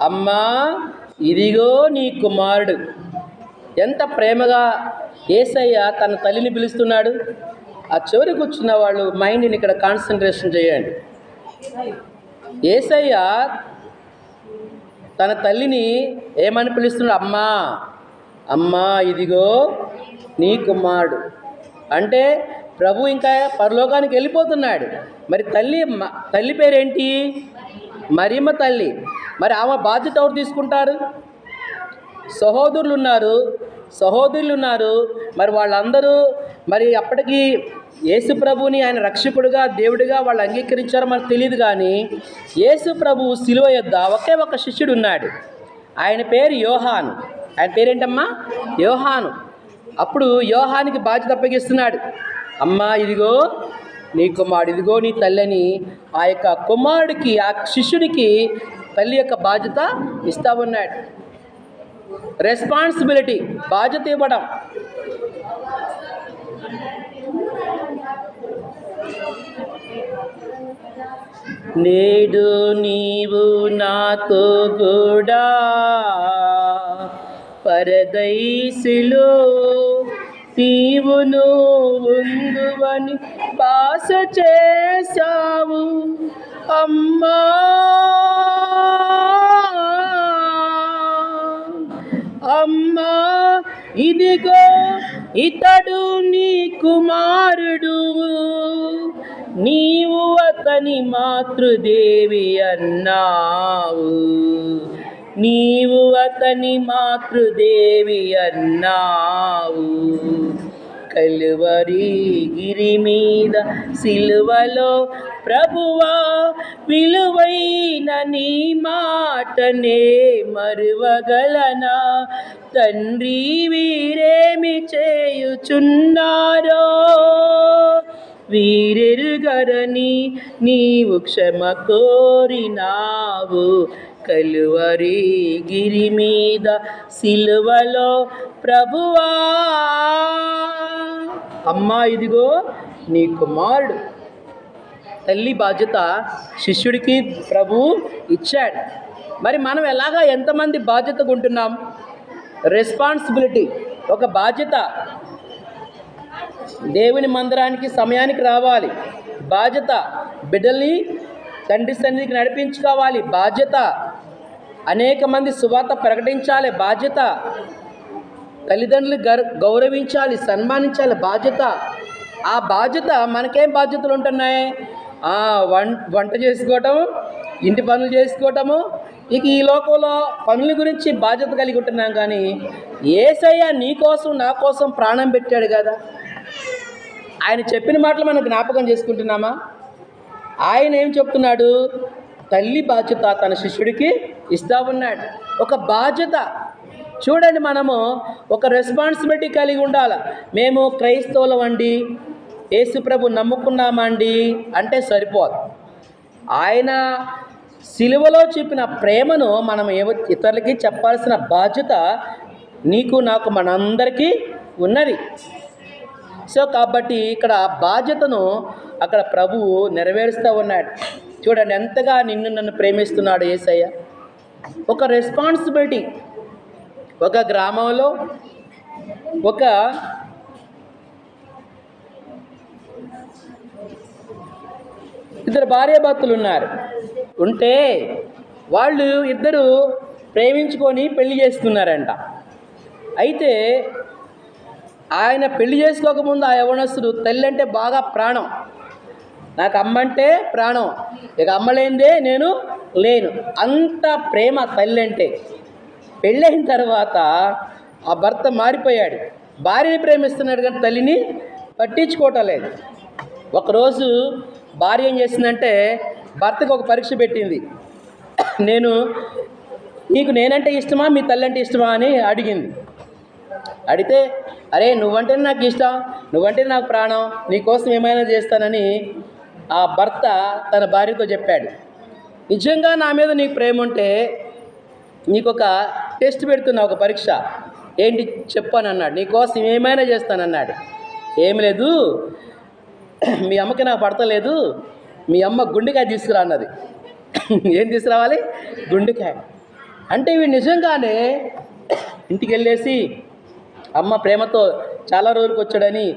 అమ్మా ఇదిగో నీ కుమారుడు. ఎంత ప్రేమగా యేసయ్య తన తల్లిని పిలుస్తున్నాడు. ఆ చివరి కూర్చున్న వాళ్ళు మైండ్ని ఇక్కడ కాన్సన్ట్రేషన్ చేయండి. యేసయ్య తన తల్లిని ఏమని పిలుస్తున్నాడు? అమ్మా, అమ్మా ఇదిగో నీ కుమారుడు. అంటే ప్రభు ఇంకా పరలోకానికి వెళ్ళిపోతున్నాడు. మరి తల్లి పేరేంటి? మరియమ్మ తల్లి. మరి ఆమె బాధ్యత ఎవరు తీసుకుంటారు? సహోదరులు ఉన్నారు. మరి వాళ్ళందరూ మరి అప్పటికి యేసు ప్రభుని ఆయన రక్షకుడుగా దేవుడిగా వాళ్ళు అంగీకరించారో మనకు తెలియదు. కానీ యేసు ప్రభు శిలువ యొద్ద ఒకే ఒక శిష్యుడు ఉన్నాడు. ఆయన పేరు యోహాను. ఆయన పేరేంటమ్మా? యోహాను. అప్పుడు యోహానికి బాధ్యత అప్పగిస్తున్నాడు. అమ్మా ఇదిగో నీ కుమారుడు, ఇదిగో నీ తల్లి అని ఆ యొక్క కుమారుడికి, ఆ శిష్యుడికి తల్లి యొక్క బాధ్యత ఇస్తా ఉన్నాడు. రెస్పాన్సిబిలిటీ, బాధ్యత ఇవ్వడం. నేడు నీవు నాతో కూడా పరదైసులో నీవును ఉందువని బాస చేశావు అమ్మా. అమ్మా ఇదిగో ఇతడు నీ కుమారుడు, నీవు అతని మాతృదేవి అన్నావు, నీవు అతని మాతృదేవి అన్నావు. కలువరి గిరి మీద సిలువలో ప్రభువా విలువైన నీ మాటనే మరువగలనా? తండ్రి వీరేమి చేయుచున్నారో వీరెరుగరని నీవు క్షమ కోరినావు. కలువరి గిరి మీద సిలువలో ప్రభువా. అమ్మా ఇదిగో నీ కుమారుడు. తల్లి బాధ్యత శిష్యుడికి ప్రభు ఇచ్చాడు. మరి మనం ఎలాగా ఎంతమంది బాధ్యతగా ఉంటున్నాం? రెస్పాన్సిబిలిటీ, ఒక బాధ్యత. దేవుని మందిరానికి సమయానికి రావాలి, బాధ్యత. బిడ్డల్ని తండ్రి సన్నిధికి నడిపించుకోవాలి, బాధ్యత. అనేక మంది సువార్త ప్రకటించాలి, బాధ్యత. తల్లిదండ్రులు గౌరవించాలి, సన్మానించాలి, బాధ్యత. ఆ బాధ్యత మనకేం బాధ్యతలు ఉంటున్నాయి? వంట చేసుకోవటం, ఇంటి పనులు చేసుకోవటము. ఇక ఈ లోకంలో పనుల గురించి బాధ్యత కలిగి ఉంటున్నాం. కానీ యేసయ్య నీ కోసం నా కోసం ప్రాణం పెట్టాడు కదా. ఆయన చెప్పిన మాటలు మనం జ్ఞాపకం చేసుకుంటున్నామా? ఆయన ఏం చెప్తున్నాడు? తల్లి బాధ్యత తన శిష్యుడికి ఇస్తా ఉన్నాడు. ఒక బాధ్యత. చూడండి, మనము ఒక రెస్పాన్సిబిలిటీ కలిగి ఉండాలి. మేము క్రైస్తవులం అండి, యేసు ప్రభు నమ్ముకున్నామండి అంటే సరిపోదు. ఆయన సిలువలో చూపిన ప్రేమను మనం ఇతరులకి చెప్పాల్సిన బాధ్యత నీకు నాకు మనందరికీ ఉన్నది. సో కాబట్టి ఇక్కడ బాధ్యతను అక్కడ ప్రభువు నెరవేరుస్తూ ఉన్నాడు. చూడండి ఎంతగా నిన్ను నన్ను ప్రేమిస్తున్నాడు యేసయ్య. ఒక రెస్పాన్సిబిలిటీ. ఒక గ్రామంలో ఒక ఇద్దరు భార్యాభర్తలు ఉంటే వాళ్ళు ఇద్దరు ప్రేమించుకొని పెళ్లి చేసుకున్నారంట. అయితే ఆయన పెళ్లి చేసుకోకముందు ఆ యవనస్తుడు తల్లి అంటే బాగా ప్రాణం, నాకు అమ్మ అంటే ప్రాణం, ఇక అమ్మ లేనిదే నేను లేను, అంత ప్రేమ తల్లి అంటే. పెళ్ళైన తర్వాత ఆ భర్త మారిపోయాడు. భార్యని ప్రేమిస్తున్నాడు కానీ తల్లిని పట్టించుకోవటం లేదు. ఒకరోజు భార్య ఏం చేసిందంటే భర్తకు ఒక పరీక్ష పెట్టింది. నీకు నేనంటే ఇష్టమా, మీ తల్లి అంటే ఇష్టమా అని అడిగింది. అడిగితే అరే నువ్వంటే నాకు ఇష్టం, నువ్వంటే నాకు ప్రాణం, నీకోసం ఏమైనా చేస్తానని ఆ భర్త తన భార్యతో చెప్పాడు. నిజంగా నా మీద నీకు ప్రేమ ఉంటే నీకు ఒక టెస్ట్ పెడుతున్నా, ఒక పరీక్ష. ఏంటి చెప్పాను అన్నాడు. నీకోసం ఏమైనా చేస్తానన్నాడు. ఏమి లేదు, మీ అమ్మకి నాకు పడతలేదు, మీ అమ్మ గుండెకాయ తీసుకురా అన్నది. ఏం తీసుకురావాలి? గుండెకాయ. అంటే వీడు నిజంగానే ఇంటికి వెళ్ళేసి అమ్మ ప్రేమతో చాలా రోజులకు వచ్చాడని